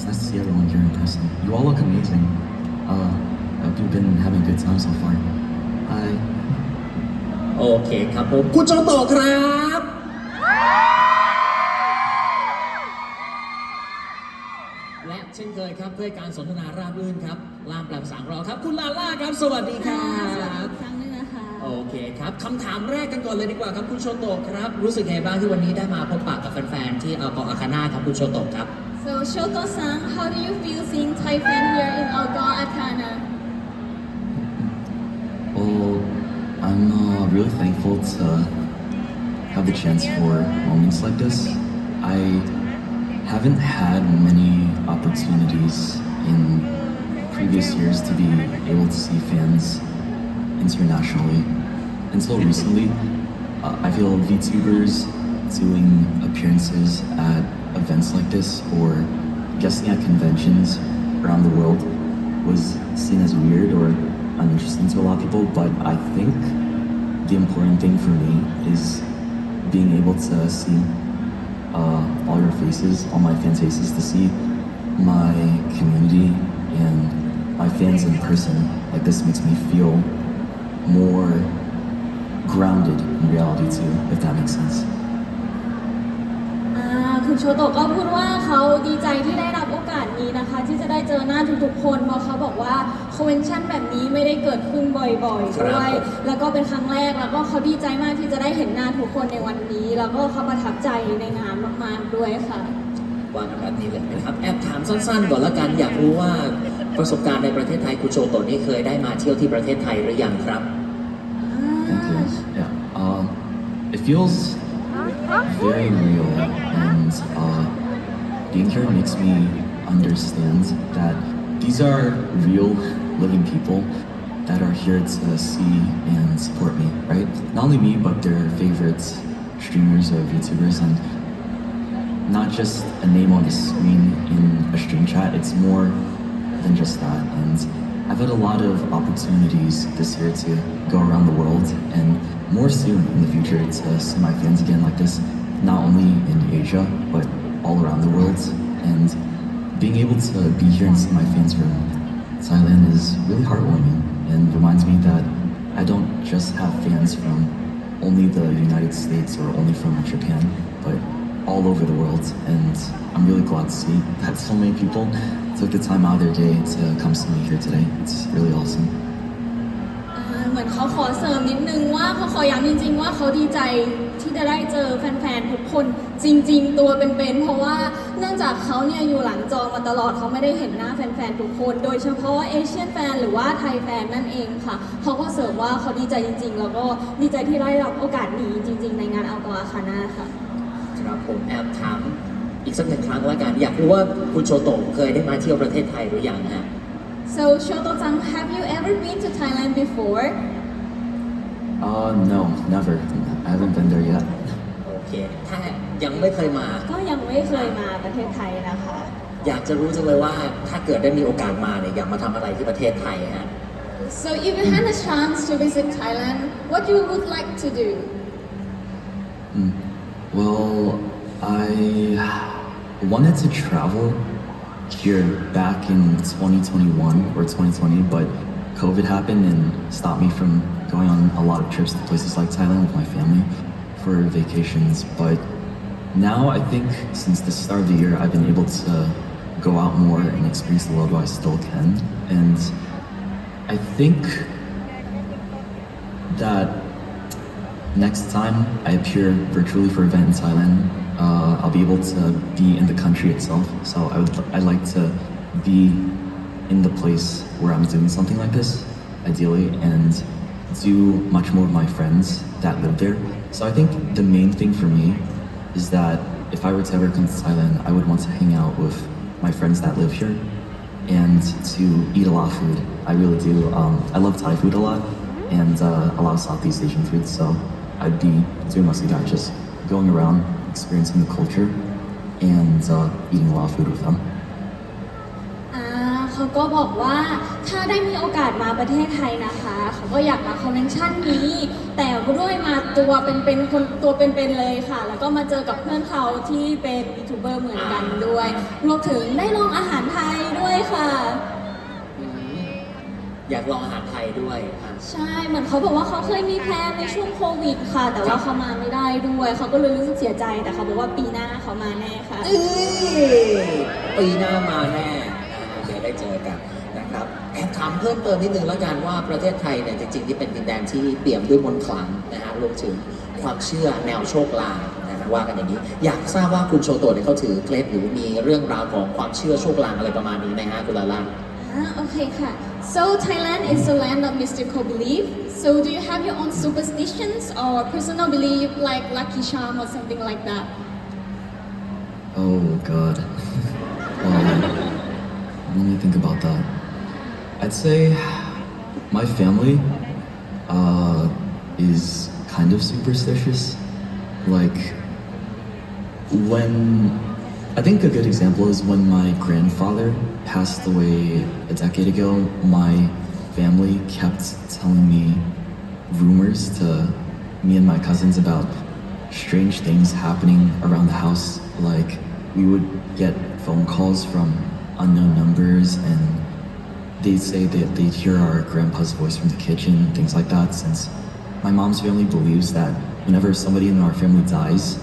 it's nice to see everyone here in person. You all look amazing. I hope you've been having a good time so far. Bye. โอเคครับผมคุณโจโตะครับและเช่นเคยครับเพื่อการสนทนาราบรื่นครับล่ามแปลภาษาของเราครับคุณลาล่าครับสวัสดีครับครั้งนึงนะคะโอเคครับคำถามแรกกันก่อนเลยดีกว่าครับคุณโชโตะครับรู้สึกไงบ้างที่วันนี้ได้มาพบปะกับแฟนๆที่Algor Acranaครับคุณโชโตะครับ So Shoto-san, how do you feel seeing Thai fan here in Algor Acrana? Well, I'm really thankful to have the chance for moments like this. I haven't had many opportunities in previous years to be able to see fans internationally. Until recently, I feel VTubers doing appearances at events like this or guesting at conventions around the world was seen as weird or uninteresting to a lot of people, but I think the important thing for me is being able to see all your faces, all my fans' faces, to see my community and my fans in person. Like this makes me feel more grounded in reality too, if that makes sense. คุณโชโตะก็พูดว่าเขาดีใจที่ได้รับโอกาสนี้นะคะที่จะได้เจอหน้าทุกๆคนเพราะเขาบอกว่าคอนเวนชั่นแบบนี้ไม่ได้เกิดขึ้นบ่อยๆด้วยแล้วก็เป็นครั้งแรกแล้วก็เขาดีใจมากที่จะได้เห็นหน้าทุกคนในวันนี้แล้วก็เขาประทับใจในงานมากๆด้วยค่ะว่ากันแบบนี้เลยนะครับแอบถามสั้นๆก่อนละกันอยากรู้ว่าประสบการณ์ในประเทศไทยคุณโชโตะนี่เคยได้มาเที่ยวที่ประเทศไทยหรือยังครับ Thank you. Yeah. It feels very real, and being here makes me understand that these are real, living people that are here to see and support me, right? Not only me, but their favorite streamers or VTubers, and not just a name on the screen in a stream chat. It's more than just that, and I've had a lot of opportunities this year to go around the world, and more soon in the future to see my fans again like this, not only in Asia, but all around the world. And being able to be here and see my fans from Thailand is really heartwarming and reminds me that I don't just have fans from only the United States or only from Japan, but all over the world. And I'm really glad to see that so many people took the time out of their day to come see me here today. It's really awesome. เหมือนเขาขอเสริมนิดนึงว่าเขาขอย้ำจริงๆว่าเขาดีใจที่จะได้เจอแฟนๆทุกคนจริงๆตัวเป็นๆเพราะว่าเนื่องจากเขาเนี่ยอยู่หลังจอมาตลอดเขาไม่ได้เห็นหน้าแฟนๆทุกคนโดยเฉพาะเอเชียนแฟนหรือว่าไทยแฟนนั่นเองค่ะเขาก็เสริมว่าเขาดีใจจริงๆแล้วก็ดีใจที่ได้รับโอกาสนี้จริงๆในงาน Algor Acrana ค่ะครับผมแอบถามอีกสักหนึ่งครั้งละกันอยากรู้ว่าคุณโชโตะเคยได้มาเที่ยวประเทศไทยหรือยังฮะSo Shoto-san, have you ever been to Thailand before? No, never. I haven't been there yet. โอเคถ้ายังไม่เคยมาก็ยังไม่เคยมาประเทศไทยนะคะอยากจะรู้จังเลยว่าถ้าเกิดได้มีโอกาสมาเนี่ยอยากมาทำอะไรที่ประเทศไทยฮะ So if you had a chance to visit Thailand, what you would like to do? Well, I wanted to travel here back in 2021 or 2020, but COVID happened and stopped me from going on a lot of trips to places like Thailand with my family for vacations. But now I think since the start of the year, I've been able to go out more and experience the world while I still can. And I think that next time I appear virtually for an event in Thailand, I'll be able to be in the country itself. So I'd like to be in the place where I'm doing something like this, ideally, and do much more with my friends that live there. So I think the main thing for me is that if I were to ever come to Thailand, I would want to hang out with my friends that live here and to eat a lot of food. I really do. I love Thai food a lot and a lot of Southeast Asian food. So I'd be doing mostly that, just going around, experiencing the culture, and eating a lot of food with them. เขา ก็บอกว่าถ้าได้มีโอกาสมาประเทศไทยนะคะเขาก็อยากมาคอนเวนชั่นนี้ แต่ด้วยมาตัวเป็นคนตัวเป็นเลยค่ะ แล้วก็มาเจอกับเพื่อนเขาที่เป็นยูทูบเบอร์เหมือนกันด้วยรวมถึงได้ลองอาหารไทยด้วยค่ะ อยากลองอาหารไทยด้วยครับ ใช่เหมือนเขาบอกว่าเขาเคยมีแพลนในช่วงโควิดค่ะ แต่ว่าเขามาไม่ได้ด้วยเขาก็เลยรู้สึกเสียใจแต่เขาบอกว่าปีหน้าเขามาแน่ค่ะ ปีหน้ามาแน่เดี๋ยวได้เจอกันนะครับแอบถามเพิ่มเติมนิดนึงแล้วกันว่าประเทศไทยเนี่ยจริงๆที่เป็นดินแดนที่เปี่ยมด้วยมนต์ขลังนะฮะรวมถึงความเชื่อแนวโชคลางนะว่ากันอย่างนี้ อยากทราบว่าคุณโชโตะเนี่ยเขาถือเคล็ดหรือมีเรื่องราวของความเชื่อโชคลางอะไรประมาณนี้ไหมฮะคุณลาลัน Okay ค่ะ so Thailand is the land of mystical belief so do you have your own superstitions or personal belief like lucky charm or something like that Oh God. Let me think about that. I'd say my family is kind of superstitious. Like when I think a good example is when my grandfather passed away a decade ago, my family kept telling me rumors to me and my cousins about strange things happening around the house. Like we would get phone calls from unknown numbers and they'd say that they'd hear our grandpa's voice from the kitchen, things like that, since my mom's family believes that whenever somebody in our family dies,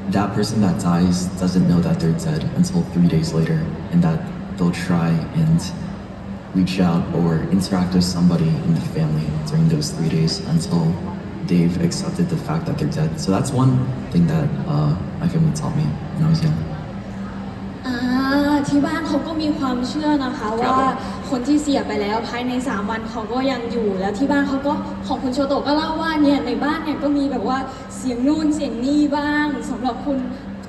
that person that dies doesn't know that they're dead until 3 days later, and that they'll try and reach out or interact with somebody in the family during those 3 days until they've accepted the fact that they're dead. So that's one thing that my family taught me when I was young. ที่บ้านเขาก็มีความเชื่อนะคะว่าคนที่เสียไปแล้วภายใน3วันเขาก็ยังอยู่แล้วที่บ้านเขาก็ของคุณโชโตะก็เล่าว่าเนี่ยในบ้านเนี่ยก็มีแบบว่าเสียงนู่นเสียงนี่บ้างสำหรับคุณ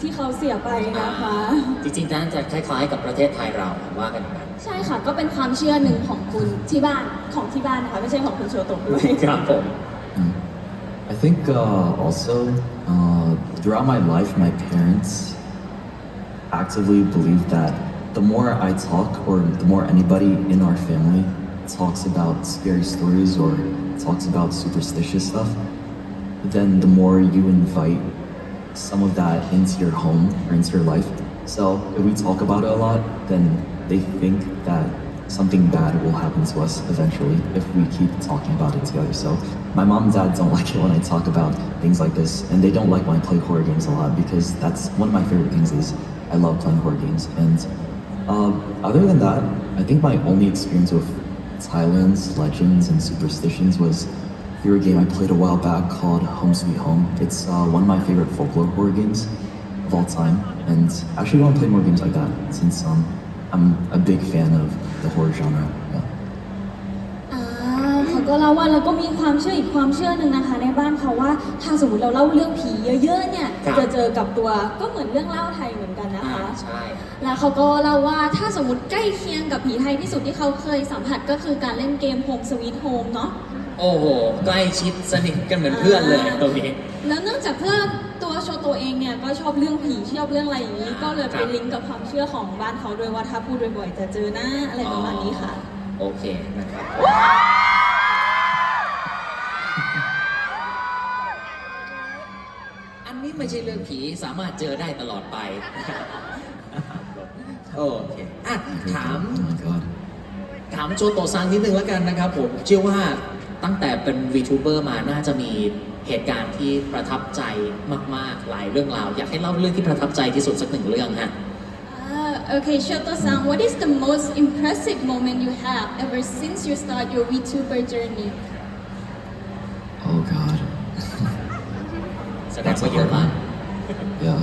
ที่เขาเสียไปนะคะจริงๆน่าจะคล้ายๆกับประเทศไทยเราว่ากันอย่างนั้นใช่ค่ะก็เป็นความเชื่อหนึ่งของคุณที่บ้านของที่บ้านนะคะไม่ใช่ของคุณโชโตะด้วยครับผม I think also throughout my life my parents actively believe that the more I talk or the more anybody in our family talks about scary stories or talks about superstitious stuff, then the more you invite some of that into your home or into your life. So if we talk about it a lot, then they think that something bad will happen to us eventually if we keep talking about it together. So my mom and dad don't like it when I talk about things like this, and they don't like when I play horror games a lot because that's one of my favorite things is I love playing horror games. And other than that, I think my only experience with Thailand's legends and superstitions was through a game I played a while back called Home Sweet Home. It's one of my favorite folklore horror games of all time, and I actually want to play more games like that since I'm a big fan of the horror genre. Yeah. เขาก็เล่าว่าแล้วก็มีความเชื่ออีกความเชื่อหนึ่งนะคะในบ้านเขาว่าถ้าสมมติเราเล่าเรื่องผีเยอะๆเนี่ยจะเจอกับตัวก็เหมือนเรื่องเล่าไทยเหมือนกันนะคะใช่แล้วเขาก็เล่าว่าถ้าสมมติใกล้เคียงกับผีไทยที่สุดที่เขาเคยสัมผัสก็คือการเล่นเกม Home Sweet Home เนาะโอ้โหใกล้ชิดสนิทกันเหมือนเพื่อนเลยตรงนี้แล้วเนื่องจากเพื่อนตัวโชโตเองเนี่ยก็ชอบเรื่องผีชอบเรื่องอะไรอย่างนี้ก็เลยไปลิงก์กับความเชื่อของบ้านเขาด้วยว่าถ้าพูดบ่อยๆจะเจอหน้าอะไรประมาณนี้ค่ะโอเคนะครับอันนี้ไม่ใช่เรื่องผีสามารถเจอได้ตลอดไปโอเคอ่ะถามโชโตะซังนิดนึงแล้วกันนะครับผมเชื่อว่าตั้งแต่เป็น VTuber มาน่าจะมีเหตุการณ์ที่ประทับใจมากๆหลายเรื่องราวอยากให้เล่าเรื่องที่ประทับใจที่สุดสักหนึ่งเรื่องฮะOkay, Shoto-san, what is the most impressive moment you have ever since you start your VTuber journey? Oh God. That's a hard one. Yeah.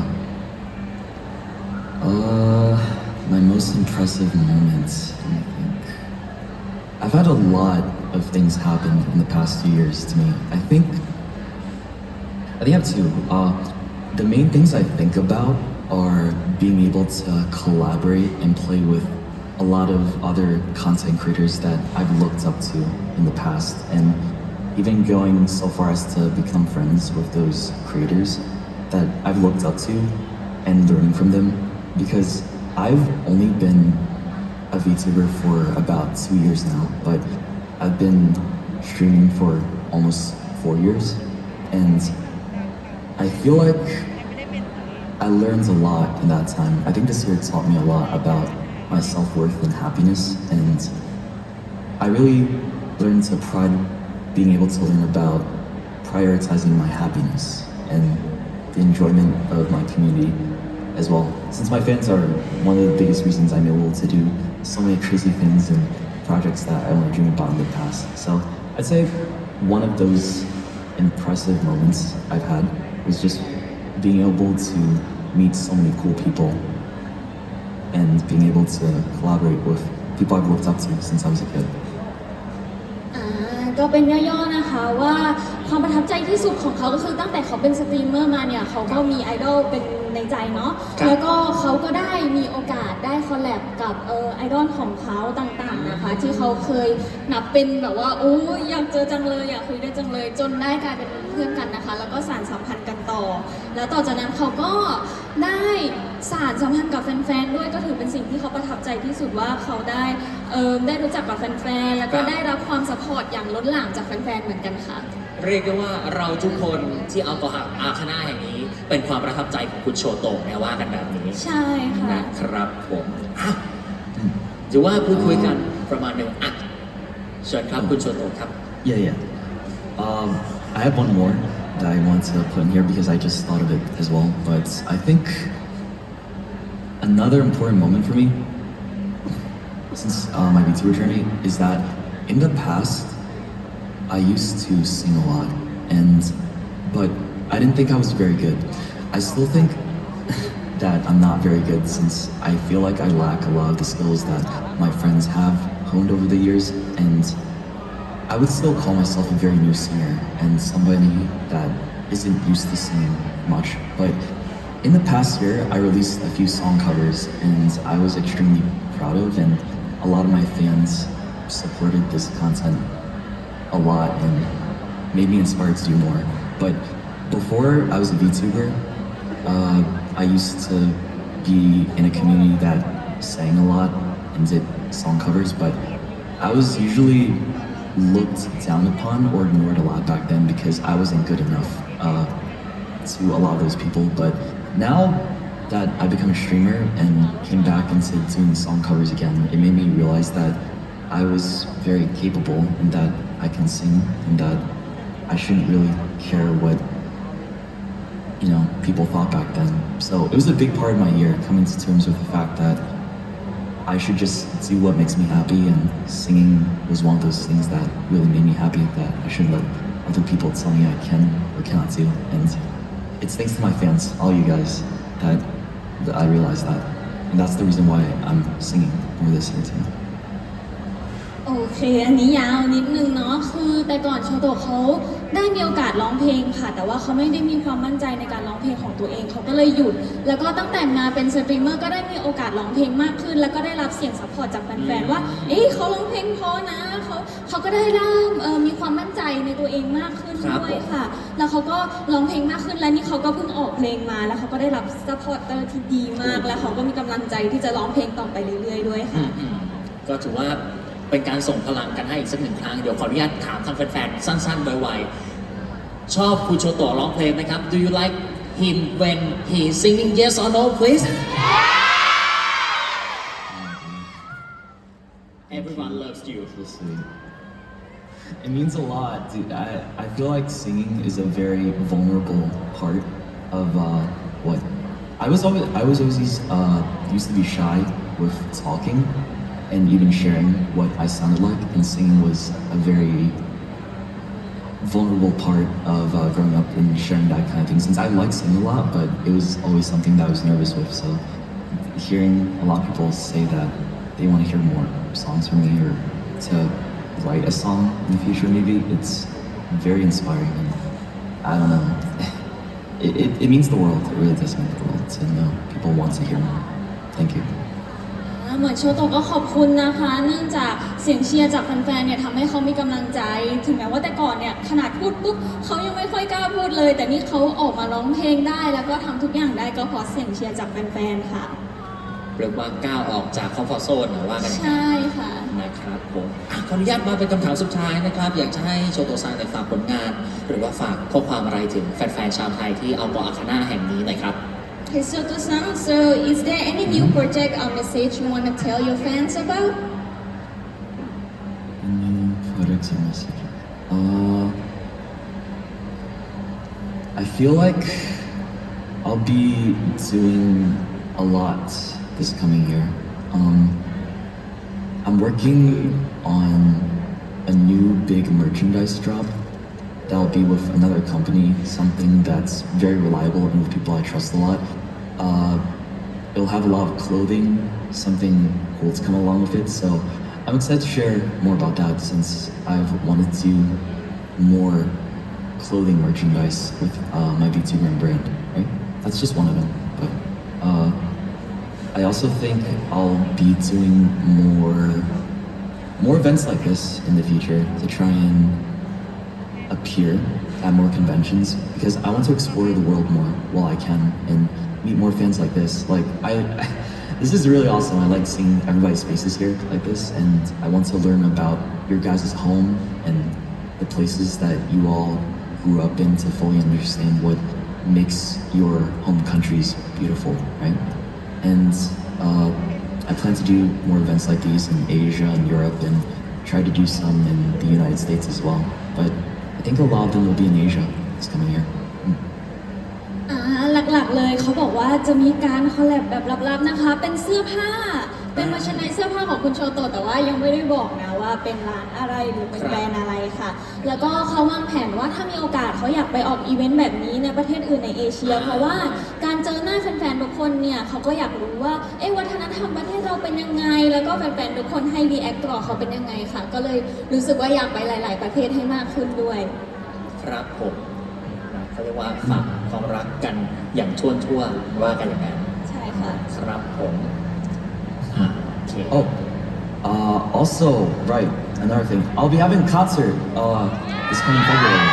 My most impressive moments, I think. I've had a lot of things happen in the past few years to me. I think I have two. The main things I think about are being able to collaborate and play with a lot of other content creators that I've looked up to in the past, and even going so far as to become friends with those creators that I've looked up to and learning from them, because I've only been a VTuber for about 2 years now, but I've been streaming for almost 4 years, and I feel like I learned a lot in that time. I think this year taught me a lot about my self-worth and happiness, and I really learned to pride being able to learn about prioritizing my happiness and the enjoyment of my community as well. Since my fans are one of the biggest reasons I'm able to do so many crazy things and projects that I only dreamed about in the past. So I'd say one of those impressive moments I've had was just being able to meet so many cool people and being able to collaborate with people I've looked up to since I was a kid. ก็เป็นย่อๆนะคะว่าความประทับใจที่สุดของเขาก็คือตั้งแต่เขาเป็นสตรีมเมอร์มาเนี่ยเขาก็มีไอดอลเป็นในใจเนาะแล้วก็เขาก็ได้มีโอกาสได้คอลแลบกับไอดอลของเขาต่างๆนะคะที่เขาเคยนับเป็นแบบว่าโอ้ยอยากเจอจังเลยอยากคุยด้วยจังเลยจนได้กลายเป็นเพื่อนกันนะคะแล้วก็สานสัมพันธ์กันต่อแล้วต่อจากนั้นเขาก็ได้สานสัมพันธ์กับแฟนๆด้วยก็ถือเป็นสิ่งที่เขาประทับใจที่สุดว่าเขาได้รู้จักกับแฟนๆแล้วก็ได้รับความซัพพอร์ตอย่างล้นหลามจากแฟนๆเหมือนกันค่ะเรียกได้ว่าเราทุกคนที่อัลกอฮ์อาคาน่าแห่งนี้เป็นความประทับใจของคุณโชโตะแม้ว่ากันแบบนี้ใช่ค่ะนะครับผมหรือว่าพูดคุยกันประมาณหนึ่งเชิญครับคุณโชโตะครับ Yeah. I have one more that I want to put in here because I just thought of it as well. But I think another important moment for me since my VTuber journey is that in the past I used to sing a lot, but I didn't think I was very good. I still think that I'm not very good since I feel like I lack a lot of the skills that my friends have honed over the years, and I would still call myself a very new singer and somebody that isn't used to singing much. But in the past year, I released a few song covers and I was extremely proud of, and a lot of my fans supported this content a lot and made me inspired to do more. But before I was a VTuber, I used to be in a community that sang a lot and did song covers, but I was usually looked down upon or ignored a lot back then because I wasn't good enough to a lot of those people. But now that I become a streamer and came back into doing song covers again, it made me realize that I was very capable and that I can sing and that I shouldn't really care what people thought back then. So it was a big part of my year coming to terms with the fact that I should just do what makes me happy, and singing was one of those things that really made me happy that I shouldn't let other people tell me I can or cannot do. And it's thanks to my fans, all you guys, that I realized that. And that's the reason why I'm singing more this year too. โอเคอันนี้ยาวนิดนึงเนาะคือแต่ก่อนโชโตะเขาได้มีโอกาสร้องเพลงค่ะแต่ว่าเขาไม่ได้มีความมั่นใจในการร้องเพลงของตัวเองเขาก็เลยหยุดแล้วก็ตั้งแต่มาเป็นสตรีมเมอร์ก็ได้มีโอกาสร้องเพลงมากขึ้นแล้วก็ได้รับเสียงซัพพอร์ตจากแฟนๆว่าเขาร้องเพลงเพราะนะเขาก็ได้เริ่มมีความมั่นใจในตัวเองมากขึ้นด้วยค่ะแล้วเขาก็ร้องเพลงมากขึ้นและนี่เขาก็เพิ่งออกเพลงมาแล้วเขาก็ได้รับซัพพอร์ตเตอร์ที่ดีมากแล้วเขาก็มีกำลังใจที่จะร้องเพลงต่อไปเรื่อยๆด้วยค่ะก็ถือว่าเป็นการส่งพลังกันให้อีกสักหนึ่งครั้งเดี๋ยวขออนุญาตถามทางแฟนๆสั้นๆไวๆชอบคุณโชโตะร้องเพลงไหมครับ Do you like him when he singing yes or no please Everyone loves you It means a lot, dude. I feel like singing is a very vulnerable part of what I was always used to be shy with talking and even sharing what I sounded like, and singing was a very vulnerable part of growing up and sharing that kind of thing. Since I like singing a lot, but it was always something that I was nervous with. So hearing a lot of people say that they want to hear more songs from me or to write a song in the future, maybe it's very inspiring. And I don't know, it means the world. It really does mean the world to know people want to hear more. Thank you.เหมือนโชโตะก็ขอบคุณนะคะเนื่องจากเสียงเชียร์จากแฟนๆเนี่ยทำให้เขามีกำลังใจถึงแม้ว่าแต่ก่อนเนี่ยขนาดพูดปุ๊บเขายังไม่ค่อยกล้าพูดเลยแต่นี่เขาออกมาร้องเพลงได้แล้วก็ทำทุกอย่างได้ก็เพราะเสียงเชียร์จากแฟนๆค่ะ หรือว่าก้าวออกจากคอมฟอร์ทโซนนะว่ากันอย่างนั้น ใช่ค่ะ นะครับผมขออนุญาตมาเป็นคำถามสุดท้ายนะครับ อยากจะให้โชโตซังฝากผลงาน หรือว่าฝากข้อความอะไรถึงแฟนๆชาวไทยที่อัลกอร์อาคาน่าแห่งนี้หน่อยครับ Okay, so is there any new project or message you want to tell your fans about? Any products or message? I feel like I'll be doing a lot this coming year. I'm working on a new big merchandise drop that'll be with another company, something that's very reliable and with people I trust a lot. It'll have a lot of clothing, something cool to come along with it. So I'm excited to share more about that since I've wanted to do more clothing merchandise with my VTuber brand, right? That's just one of them. But I also think I'll be doing more events like this in the future to try and appear at more conventions because I want to explore the world more while I can and meet more fans like this. Like this is really awesome. I like seeing everybody's faces here like this, and I want to learn about your guys' home and the places that you all grew up in to fully understand what makes your home countries beautiful, right? And I plan to do more events like these in Asia and Europe and try to do some in the United States as well. But I think a lot of them will be in Asia this coming year. หลักๆเลยเขาบอกว่าจะมีการคอลแลบแบบลับๆนะคะ เป็นเสื้อผ้า เป็นมาชนายเสื้อผ้าของคุณโชโตะแต่ว่ายังไม่ได้บอกนะว่าเป็นร้านอะไรหรือเป็นแบรนด์อะไรค่ะ แล้วก็เขาวางแผนว่าถ้ามีโอกาสเขาอยากไปออกอีเวนต์แบบนี้ในประเทศอื่นในเอเชีย เพราะว่าการเจอหน้าแฟนๆทุกคนเนี่ยเขาก็อยากรู้ว่าวัฒนธรรมประเทศเราเป็นยังไงแล้วก็แฟนๆทุกคนให้รีแอคต่อเขาเป็นยังไงค่ะ ก็เลยรู้สึกว่าอยากไปหลาย ๆประเทศให้มากขึ้นด้วย ครับผมเขาเรียกว่าฝากความรักกันอย่างทั่วๆว่ากันอย่างนั้น ใช่ค่ะ ครับผมโอเค Oh, also, right, another thing. I'll be having a concert this coming February.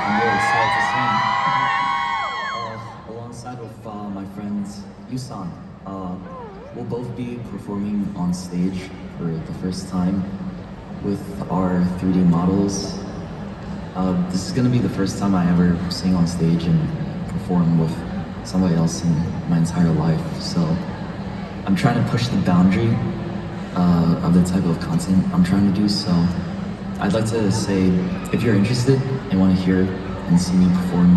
I'm really excited to sing alongside with my friends Yusan. We'll both be performing on stage for the first time with our 3D models. This is gonna be the first time I ever sing on stage and perform with somebody else in my entire life. So I'm trying to push the boundary of the type of content I'm trying to do. So I'd like to say, if you're interested and want to hear and see me perform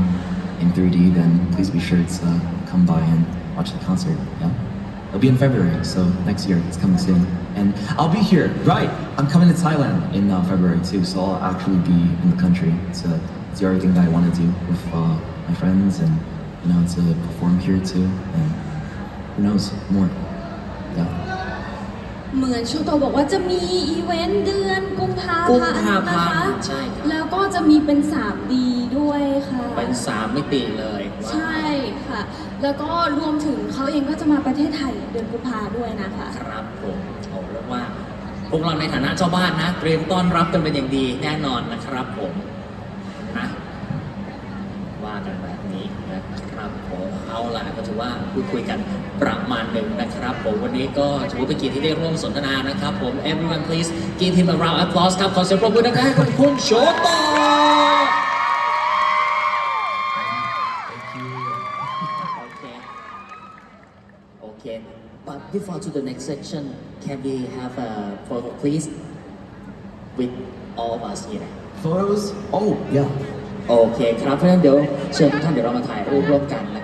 in 3D, then please be sure to come by and watch the concert. Yeah, it'll be in February, so next year. It's coming soon, and I'll be here. Right, I'm coming to Thailand in February too, so I'll actually be in the country to do everything that I want to do with my friends, and to perform here too. And who knows more? Yeah. เหมือนโชโตบอกว่าจะมีอีเวนต์เดือนกุมภาพันธ์นะคะ ใช่ครับ แล้วก็จะมีเป็น 3D ด้วยค่ะ เป็น3มิติเลย ใช่ค่ะ แล้วก็รวมถึงเขาเองก็จะมาประเทศไทยเดือนกุมภาด้วยนะคะ ครับผมเอาเรียกว่าพวกเราในฐานะเจ้าบ้านนะเตรียมต้อนรับกันเป็นอย่างดีแน่นอนนะครับผมนะว่ากันแบบนี้นะครับผมเอาล่ะก็ถือว่าพูดคุยกันประมาณหนึ่งนะครับผมวันนี้ก็ถือว่าเป็นเกียรติที่ได้ร่วมสนทนานะครับผม everyone please give him a round of applause ครับขอเสียงปรบมือดังๆให้กับคุณโชโตะ Okay. But before to the next section, can we have a photo, please, with all of us here? Photos? Oh, yeah. โอเคครับเพราะฉะนั้นเดี๋ยวเชิญทุกท่านเดี๋ยวเรามาถ่ายรูปร่วมกันนะ